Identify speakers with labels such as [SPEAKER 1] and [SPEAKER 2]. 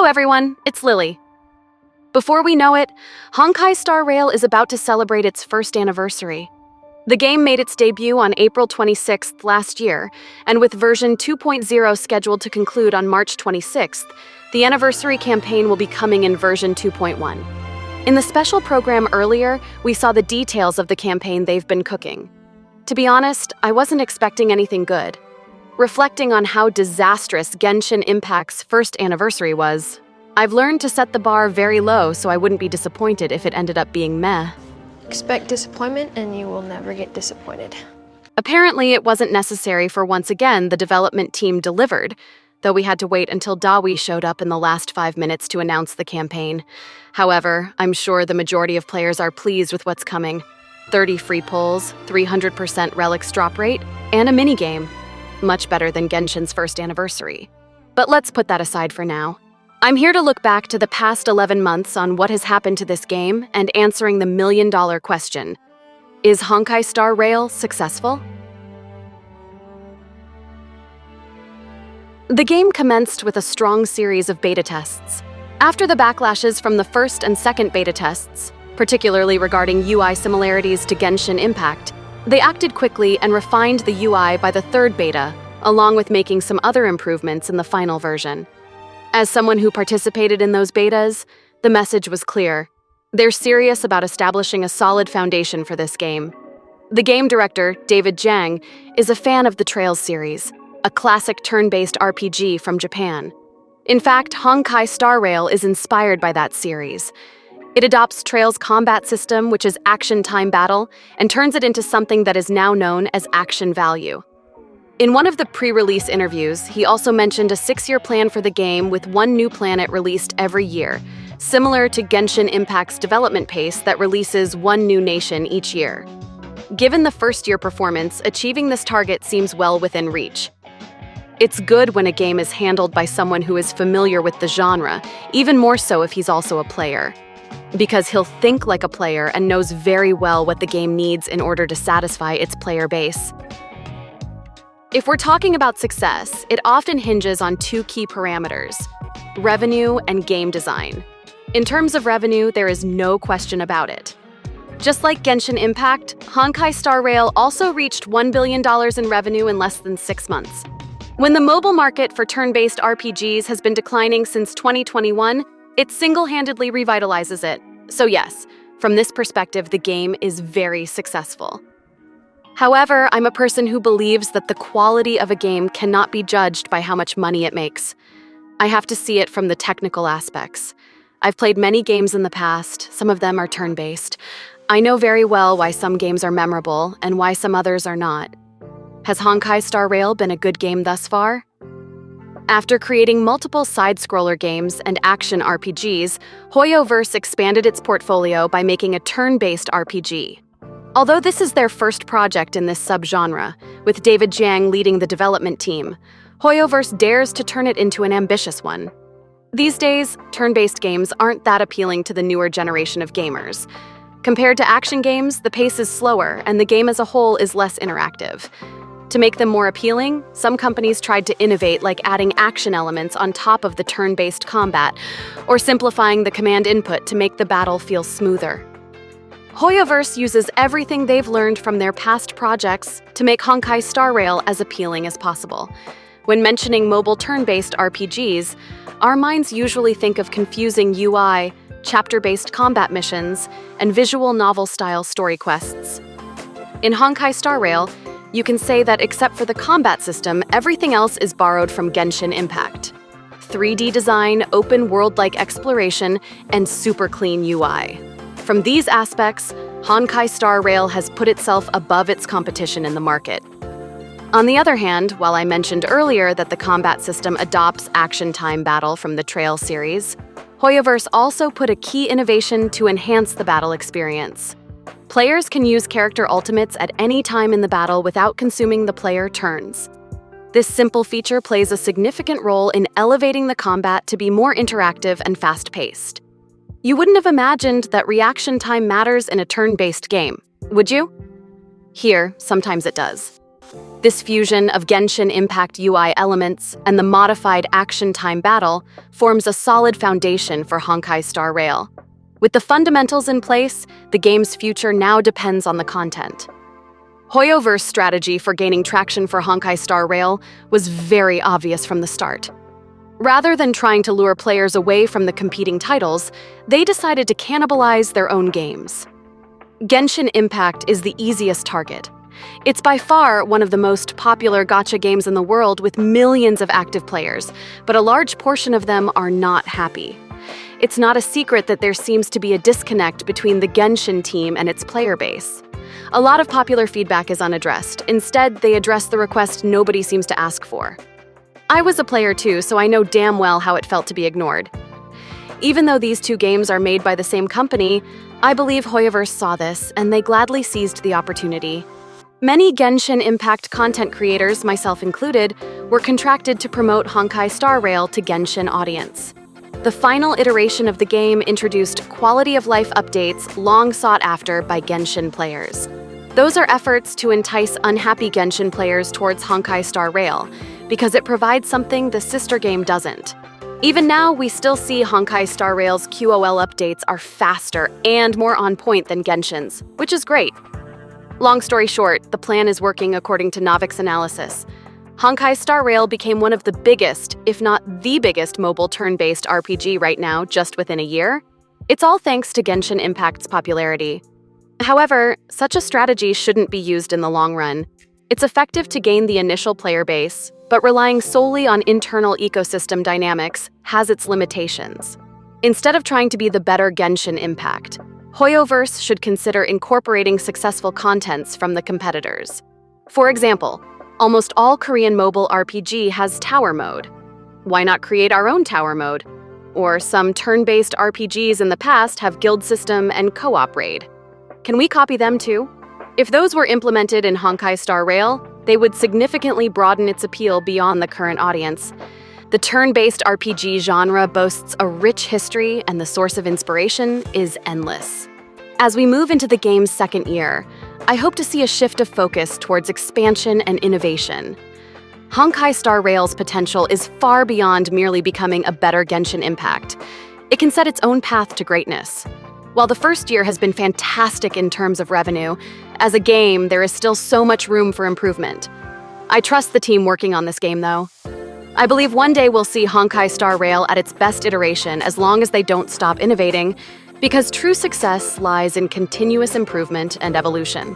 [SPEAKER 1] Hello everyone, it's Lily. Before we know it, Honkai Star Rail is about to celebrate its first anniversary. The game made its debut on April 26th last year, and with version 2.0 scheduled to conclude on March 26th, the anniversary campaign will be coming in version 2.1. In the special program earlier, we saw the details of the campaign they've been cooking. To be honest, I wasn't expecting anything good. Reflecting on how disastrous Genshin Impact's first anniversary was, I've learned to set the bar very low so I wouldn't be disappointed if it ended up being meh.
[SPEAKER 2] Expect disappointment and you will never get disappointed.
[SPEAKER 1] Apparently, it wasn't necessary for once again the development team delivered, though we had to wait until Dawi showed up in the last 5 minutes to announce the campaign. However, I'm sure the majority of players are pleased with what's coming. 30 free pulls, 300% relics drop rate, and a minigame. Much better than Genshin's first anniversary. But let's put that aside for now. I'm here to look back to the past 11 months on what has happened to this game and answering the million-dollar question. Is Honkai Star Rail successful? The game commenced with a strong series of beta tests. After the backlashes from the first and second beta tests, particularly regarding UI similarities to Genshin Impact, they acted quickly and refined the UI by the third beta, along with making some other improvements in the final version. As someone who participated in those betas, the message was clear. They're serious about establishing a solid foundation for this game. The game director, David Jang, is a fan of the Trails series, a classic turn-based RPG from Japan. In fact, Honkai Star Rail is inspired by that series. It adopts Trails' combat system, which is action time battle, and turns it into something that is now known as action value. In one of the pre-release interviews, he also mentioned a 6-year plan for the game with one new planet released every year, similar to Genshin Impact's development pace that releases one new nation each year. Given the first-year performance, achieving this target seems well within reach. It's good when a game is handled by someone who is familiar with the genre, even more so if he's also a player. Because he'll think like a player and knows very well what the game needs in order to satisfy its player base. If we're talking about success, it often hinges on two key parameters: revenue and game design. In terms of revenue, there is no question about it. Just like Genshin Impact, Honkai Star Rail also reached $1 billion in revenue in less than 6 months. When the mobile market for turn-based RPGs has been declining since 2021, it single-handedly revitalizes it. So yes, from this perspective, the game is very successful. However, I'm a person who believes that the quality of a game cannot be judged by how much money it makes. I have to see it from the technical aspects. I've played many games in the past, some of them are turn-based. I know very well why some games are memorable and why some others are not. Has Honkai Star Rail been a good game thus far? After creating multiple side-scroller games and action RPGs, Hoyoverse expanded its portfolio by making a turn-based RPG. Although this is their first project in this subgenre, with David Jang leading the development team, Hoyoverse dares to turn it into an ambitious one. These days, turn-based games aren't that appealing to the newer generation of gamers. Compared to action games, the pace is slower and the game as a whole is less interactive. To make them more appealing, some companies tried to innovate, like adding action elements on top of the turn-based combat, or simplifying the command input to make the battle feel smoother. Hoyoverse uses everything they've learned from their past projects to make Honkai Star Rail as appealing as possible. When mentioning mobile turn-based RPGs, our minds usually think of confusing UI, chapter-based combat missions, and visual novel-style story quests. In Honkai Star Rail, you can say that except for the combat system, everything else is borrowed from Genshin Impact. 3D design, open world-like exploration, and super clean UI. From these aspects, Honkai Star Rail has put itself above its competition in the market. On the other hand, while I mentioned earlier that the combat system adopts action time battle from the Trail series, Hoyoverse also put a key innovation to enhance the battle experience. Players can use character ultimates at any time in the battle without consuming the player turns. This simple feature plays a significant role in elevating the combat to be more interactive and fast-paced. You wouldn't have imagined that reaction time matters in a turn-based game, would you? Here, sometimes it does. This fusion of Genshin Impact UI elements and the modified action time battle forms a solid foundation for Honkai Star Rail. With the fundamentals in place, the game's future now depends on the content. Hoyoverse strategy for gaining traction for Honkai Star Rail was very obvious from the start. Rather than trying to lure players away from the competing titles, they decided to cannibalize their own games. Genshin Impact is the easiest target. It's by far one of the most popular gacha games in the world with millions of active players, but a large portion of them are not happy. It's not a secret that there seems to be a disconnect between the Genshin team and its player base. A lot of popular feedback is unaddressed. Instead, they address the request nobody seems to ask for. I was a player too, so I know damn well how it felt to be ignored. Even though these two games are made by the same company, I believe Hoyoverse saw this, and they gladly seized the opportunity. Many Genshin Impact content creators, myself included, were contracted to promote Honkai Star Rail to Genshin audience. The final iteration of the game introduced quality-of-life updates long sought after by Genshin players. Those are efforts to entice unhappy Genshin players towards Honkai Star Rail, because it provides something the sister game doesn't. Even now, we still see Honkai Star Rail's QOL updates are faster and more on point than Genshin's, which is great. Long story short, the plan is working according to Navik's analysis. Honkai Star Rail became one of the biggest, if not the biggest, mobile turn-based RPG right now, just within a year. It's all thanks to Genshin Impact's popularity. However, such a strategy shouldn't be used in the long run. It's effective to gain the initial player base, but relying solely on internal ecosystem dynamics has its limitations. Instead of trying to be the better Genshin Impact, Hoyoverse should consider incorporating successful contents from the competitors. For example, almost all Korean mobile RPG has tower mode. Why not create our own tower mode? Or some turn-based RPGs in the past have guild system and co-op raid. Can we copy them too? If those were implemented in Honkai Star Rail, they would significantly broaden its appeal beyond the current audience. The turn-based RPG genre boasts a rich history, and the source of inspiration is endless. As we move into the game's second year, I hope to see a shift of focus towards expansion and innovation. Honkai Star Rail's potential is far beyond merely becoming a better Genshin Impact. It can set its own path to greatness. While the first year has been fantastic in terms of revenue, as a game, there is still so much room for improvement. I trust the team working on this game, though. I believe one day we'll see Honkai Star Rail at its best iteration as long as they don't stop innovating, because true success lies in continuous improvement and evolution.